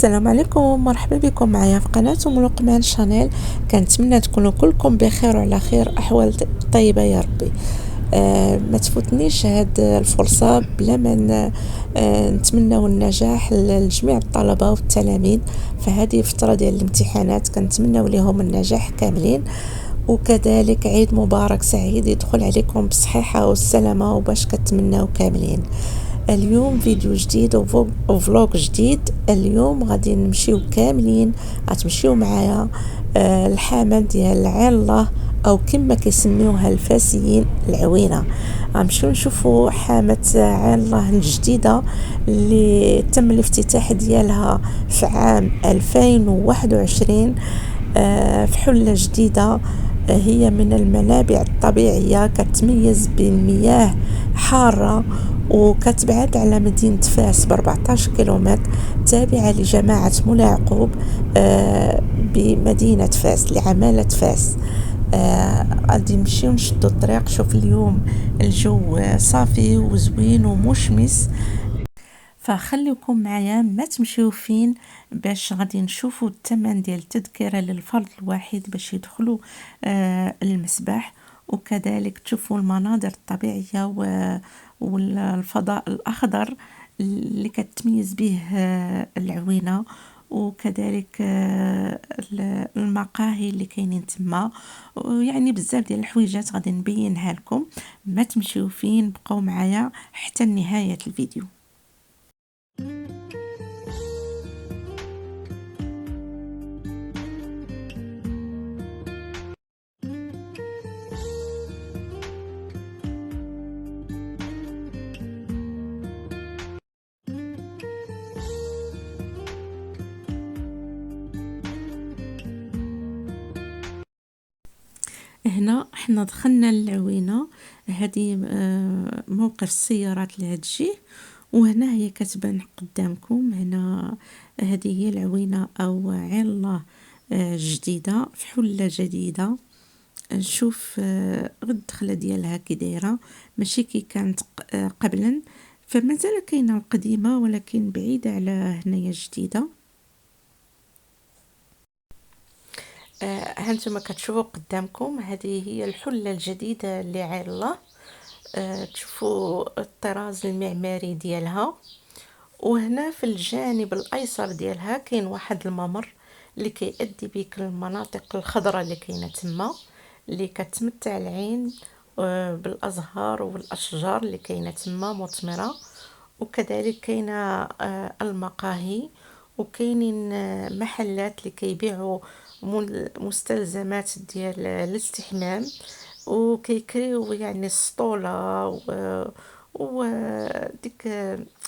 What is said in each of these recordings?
السلام عليكم، مرحبا بكم معايا في قناة ام لقمان شانيل. كنتمنى تكونوا كلكم بخير وعلى خير، احوال طيبه يا ربي. ما تفوتنيش هاد الفرصه بلا ما نتمنوا النجاح لجميع الطلبه والتلاميذ في هذه الفتره ديال الامتحانات. كنتمنوا لهم النجاح كاملين، وكذلك عيد مبارك سعيد يدخل عليكم بالصحيحه والسلامه وباش كتمناو كاملين. اليوم فيديو جديد وفلوق جديد. اليوم غادي نمشيو كاملين، غتمشيو معايا الحامة ديال عين الله، او كما كيسميوها الفاسيين العوينة. غنمشيو نشوفوا حامة عين الله الجديدة اللي تم الافتتاح ديالها في عام 2021 في حلة جديدة. هي من المنابع الطبيعية، كتميز بالمياه حارة، وكتبعد على مدينة فاس ب14 كيلومتر، تابعة لجماعة مولاي يعقوب بمدينة فاس لعمالة فاس. غادي نمشيو نشدو الطريق. شوف اليوم الجو صافي وزوين ومشمس، فخليكم معايا ما تمشيو فين باش غادي نشوفوا الثمن ديال التذكرة للفرد الواحد باش يدخلوا المسبح، وكذلك تشوفوا المناظر الطبيعية والفضاء الأخضر اللي كتميز به العوينة، وكذلك المقاهي اللي كاينين تما، ويعني بزاف ديال الحويجات غادي نبينها لكم. ما تمشيو فين، بقاو معايا حتى نهاية الفيديو. هنا احنا دخلنا للعوينة. هذه موقف السيارات لهاد الجهة، وهنا هي كتبان قدامكم. هنا هذه هي العوينة او عين الله جديدة في حلة جديدة. نشوف غد الدخلة ديالها كي دايرة، ماشي كي كانت قبلا، فمازال كاينة القديمة ولكن بعيدة على هنايا جديدة. هانتوما كتشوفوا قدامكم، هذه هي الحلة الجديدة لعين الله. تشوفوا الطراز المعماري ديالها، وهنا في الجانب الايسر ديالها كاين واحد الممر اللي كيؤدي بك المناطق الخضراء اللي كاينه تما، اللي كتمتع العين بالازهار والاشجار اللي كاينه تما مثمره. وكذلك كاينه المقاهي، وكاينين محلات اللي كيبيعوا مستلزمات ديال الاستحمام، وكيكريو يعني السطوله وديك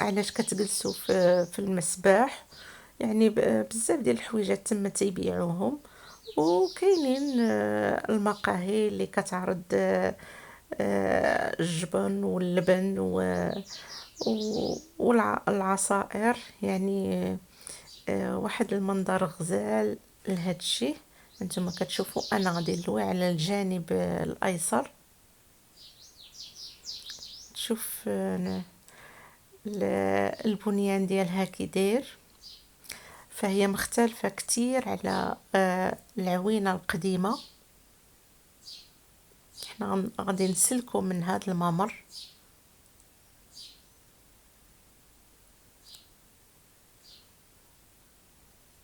علاش كتجلسوا في المسبح. يعني بزاف ديال الحويجات تما تيبيعوهم. وكاينين المقاهي اللي كتعرض الجبن واللبن والعصائر، يعني واحد المنظر غزال لهاد الشيء. انتم كتشوفوا انا غادي نلوي على الجانب الايسر. تشوف البنيان ديالها كي داير، فهي مختلفة كتير على العوينة القديمة. احنا غادي نسلكو من هذا الممر.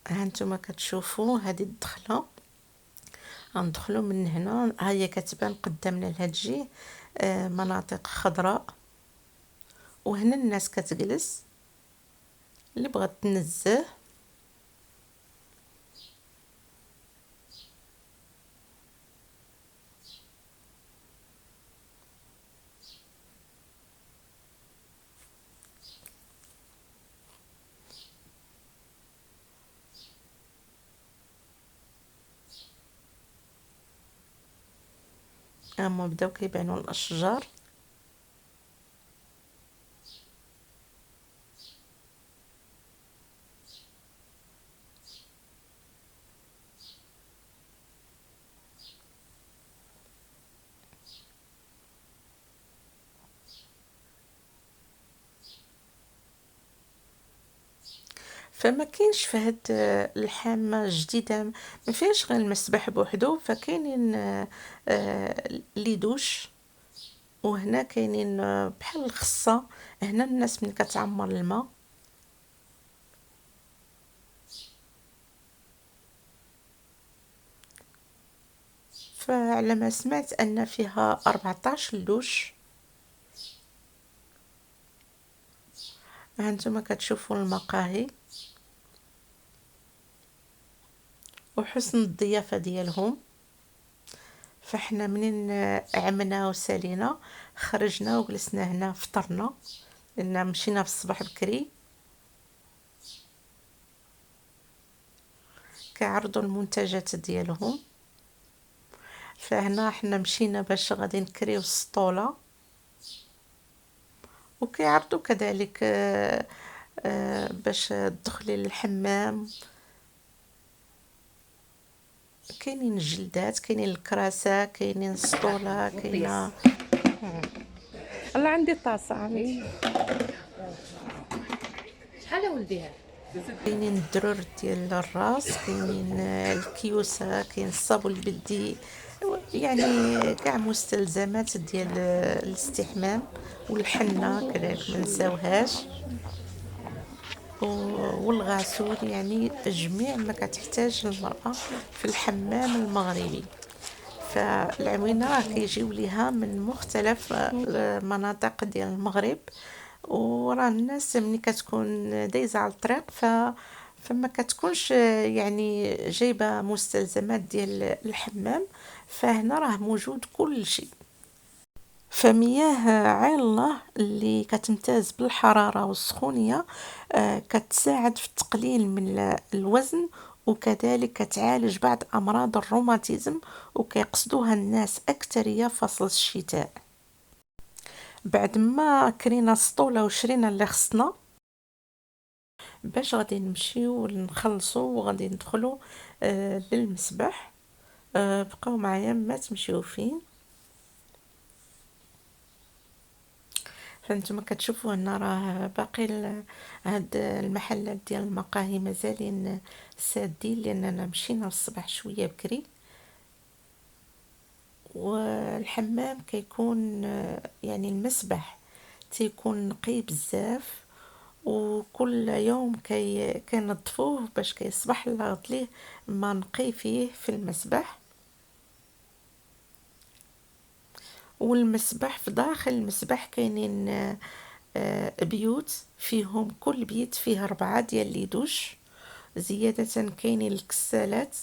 هانتوما كتشوفوا هذه الدخله، غندخلوا من هنا. ها هي كتبان قدامنا لهاد الجهه مناطق خضراء، وهنا الناس كتجلس اللي بغات تنزه. هما بداو كيبانوا الاشجار. فما كاينش في هاد الحامة الجديدة ما فيهاش غير المسبح بوحدو، فكاينين لي دوش، وهنا كاينين بحال الخصة. هنا الناس ملي كتعمر الماء فعلى ما سمعت ان فيها 14 دوش. هانتوما كتشوفوا المقاهي وحسن الضيافة ديالهم. فاحنا منين عمنا وسالينا خرجنا وجلسنا هنا فطرنا، لان مشينا في الصباح بكري. كيعرضوا المنتجات ديالهم. فهنا حنا مشينا باش غادي نكريو السطوله، وكيعرضوا كذلك باش تدخلي للحمام. كاينين الجلدات، كاينين الكراسه، كاينين السطوله، كاينه. الله عندي طاسه عندي. شحال ولديها؟ كاينين الدرور ديال الراس، كاينين الكيوسه، كاين الصابون البلدي، يعني كاع مستلزمات ديال الاستحمام. والحنه كذلك ما نساوهاش، والغسول، يعني جميع ما كتحتاج المرأة في الحمام المغربي. فالعوينة راه كيجيو ليها من مختلف مناطق ديال المغرب، وراه الناس ملي كتكون دايزة على الطريق فما كتكونش يعني جايبة مستلزمات ديال الحمام. فهنا راه موجود كل شيء. فمياه عين الله اللي كتمتاز بالحرارة والسخونية كتساعد في التقليل من الوزن، وكذلك كتعالج بعض أمراض الروماتيزم، وكيقصدوها الناس أكترية فصل الشتاء. بعد ما كرينا السطولة وشرينا اللي خصنا، باش غادي نمشيو نخلصو وغادي ندخلو للمسبح. بقاو معايا ما تمشيو فين. فانتما كتشوفوا هنا راه باقي هاد المحلات ديال المقاهي مازالين سادين، لاننا مشينا الصباح شويه بكري. والحمام كيكون يعني المسبح تيكون نقي بزاف، وكل يوم كينظفوه باش كيصبح ليه ما نقي فيه في المسبح. والمسبح في داخل المسبح كاينين بيوت، فيهم كل بيت فيه 4 ديال لي دوش. زيادة كاينين الكسالات.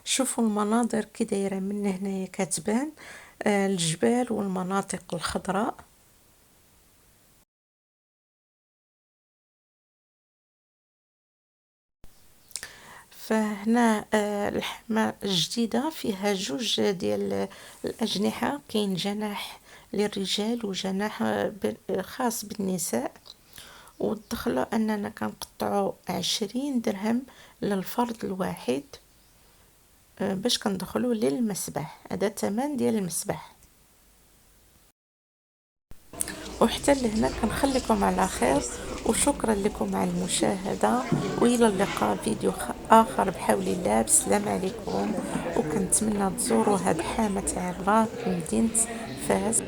شوفوا المناظر كي دايره من هنايا كتبان الجبال والمناطق الخضراء. فهنا الحمام الجديدة فيها 2 ديال الأجنحة، كاين جناح للرجال وجناح خاص بالنساء. والدخلة أننا كنقطعو 20 درهم للفرد الواحد باش كندخلو للمسبح. هذا الثمن ديال المسبح. وحتى لهنا كنخليكم على خير، وشكرا لكم على المشاهدة، والى اللقاء فيديو اخر بحول الله. بسلام عليكم، وكنتمنى تزوروا هاد حامة عرة في مدينة فاس.